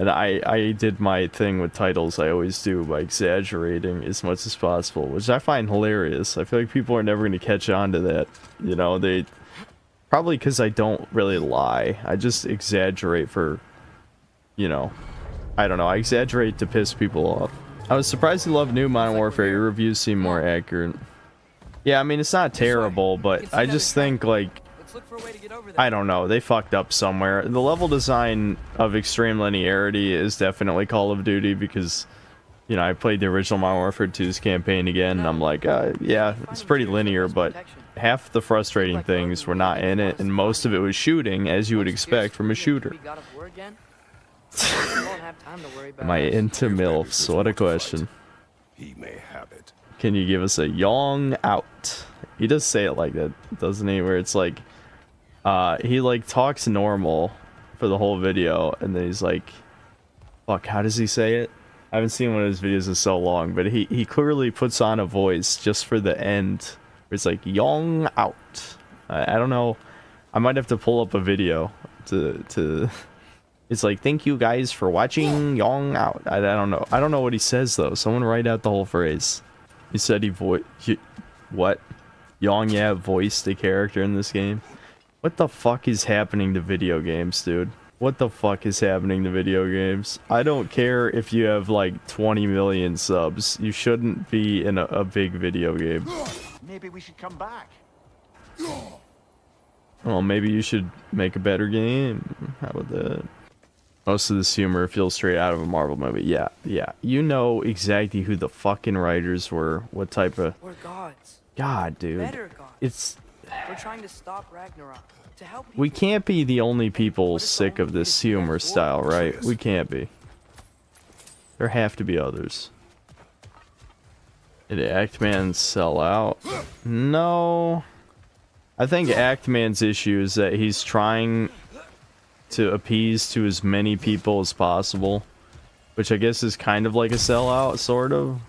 And I did my thing with titles I always do by exaggerating as much as possible, which I find hilarious. I feel like people are never going to catch on to that. You know, they... Probably because I don't really lie. I just exaggerate for, you know... I don't know, I exaggerate to piss people off. I was surprised you love new Modern Warfare. Your reviews seem more accurate. Yeah, I mean, it's not terrible, but I just think, like... I don't know, they fucked up somewhere. The level design of extreme linearity is definitely Call of Duty because, you know, I played the original Modern Warfare 2's campaign again, and I'm like, yeah, it's pretty linear, but half the frustrating things were not in it, and most of it was shooting, as you would expect from a shooter. Am I into MILFs? What a question. He may have it. Can you give us a yong out? He does say it like that, doesn't he? Where it's like, he like talks normal for the whole video, and then he's like, fuck, how does he say it? I haven't seen one of his videos in so long, but he clearly puts on a voice just for the end. Where it's like, yong out. I don't know. I might have to pull up a video to It's like, thank you guys for watching Yong out. I don't know. I don't know what he says, though. Someone write out the whole phrase. He said what? Yong, yeah, voiced a character in this game? What the fuck is happening to video games, dude? What the fuck is happening to video games? I don't care if you have, like, 20 million subs. You shouldn't be in a big video game. Maybe we should come back. Well, maybe you should make a better game. How about that? Most of this humor feels straight out of a Marvel movie. Yeah. You know exactly who the fucking writers were. What type of... We're gods. God, dude. Better gods. It's... We're trying to stop Ragnarok. To help people. We can't be the only people sick of this humor style, right? We can't be. There have to be others. Did Actman sell out? No. I think Actman's issue is that he's trying to appease to as many people as possible, which I guess is kind of like a sellout, sort of.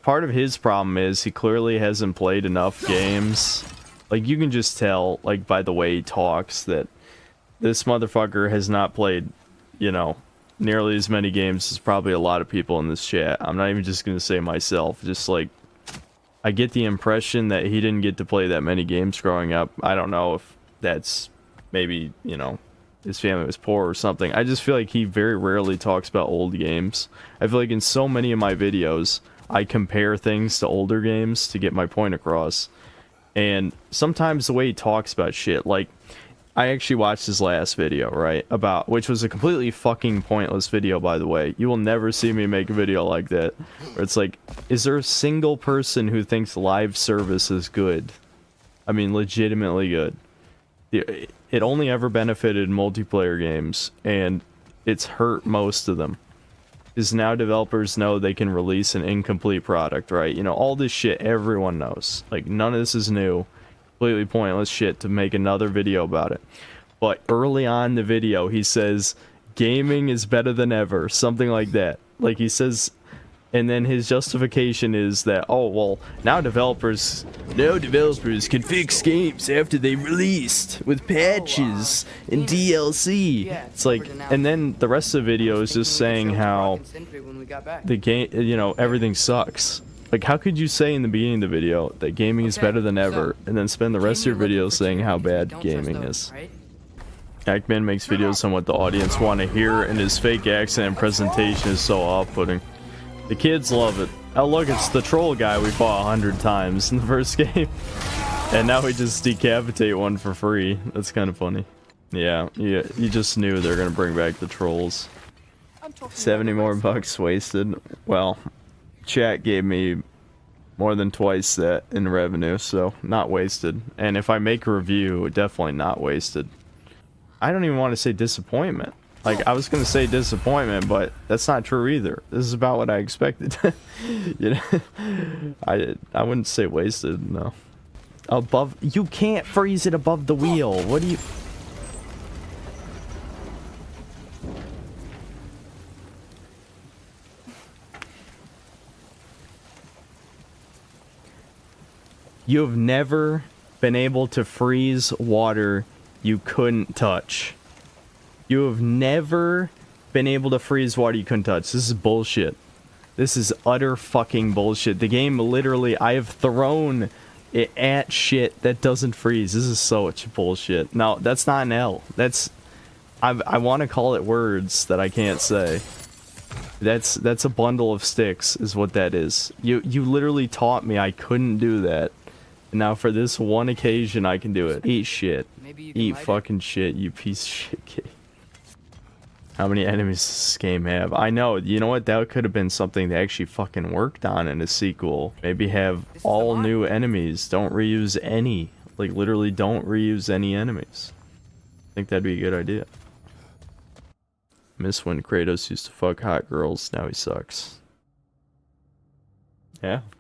Part of his problem is he clearly hasn't played enough games. Like, you can just tell, like, by the way he talks, that this motherfucker has not played, you know, nearly as many games as probably a lot of people in this chat. I'm not even just gonna say myself, just like, I get the impression that he didn't get to play that many games growing up. I don't know if that's maybe, you know, his family was poor or something. I just feel like he very rarely talks about old games. I feel like in so many of my videos, I compare things to older games to get my point across. And sometimes the way he talks about shit, like, I actually watched his last video, right? Which was a completely fucking pointless video, by the way. You will never see me make a video like that. Where it's like, is there a single person who thinks live service is good? I mean, legitimately good. It only ever benefited multiplayer games, and it's hurt most of them. Because now developers know they can release an incomplete product, right? You know, all this shit everyone knows. Like, none of this is new. Completely pointless shit to make another video about it. But early on in the video, he says, gaming is better than ever. Something like that. Like, he says... And then his justification is that, oh, well, now developers can fix games after they released with patches and DLC. It's like, and then the rest of the video is just saying how the game, you know, everything sucks. Like, how could you say in the beginning of the video that gaming is better than ever, and then spend the rest of your video saying how bad gaming is? Actman makes videos on what the audience want to hear, and his fake accent and presentation is so off-putting. The kids love it. Oh look, it's the troll guy we fought 100 times in the first game. And now we just decapitate one for free. That's kind of funny. Yeah, you just knew they're gonna bring back the trolls. 70 more bucks wasted. Well, chat gave me more than twice that in revenue, so not wasted. And if I make a review, definitely not wasted. I don't even want to say disappointment. Like, I was gonna say disappointment, but that's not true either. This is about what I expected. You know, I wouldn't say wasted. No, above. You can't freeze it above the wheel. What do you? You have never been able to freeze water you couldn't touch. You have never been able to freeze water you couldn't touch. This is bullshit. This is utter fucking bullshit. The game literally, I have thrown it at shit that doesn't freeze. This is so much bullshit. No, that's not an L. That's, I want to call it words that I can't say. That's a bundle of sticks is what that is. You literally taught me I couldn't do that. And now for this one occasion I can do it. Eat shit. Eat fucking shit, you piece of shit game. How many enemies does this game have? I know, you know what? That could have been something they actually fucking worked on in a sequel. Maybe have all new enemies. Don't reuse any. Like, literally don't reuse any enemies. I think that'd be a good idea. Miss when Kratos used to fuck hot girls. Now he sucks. Yeah.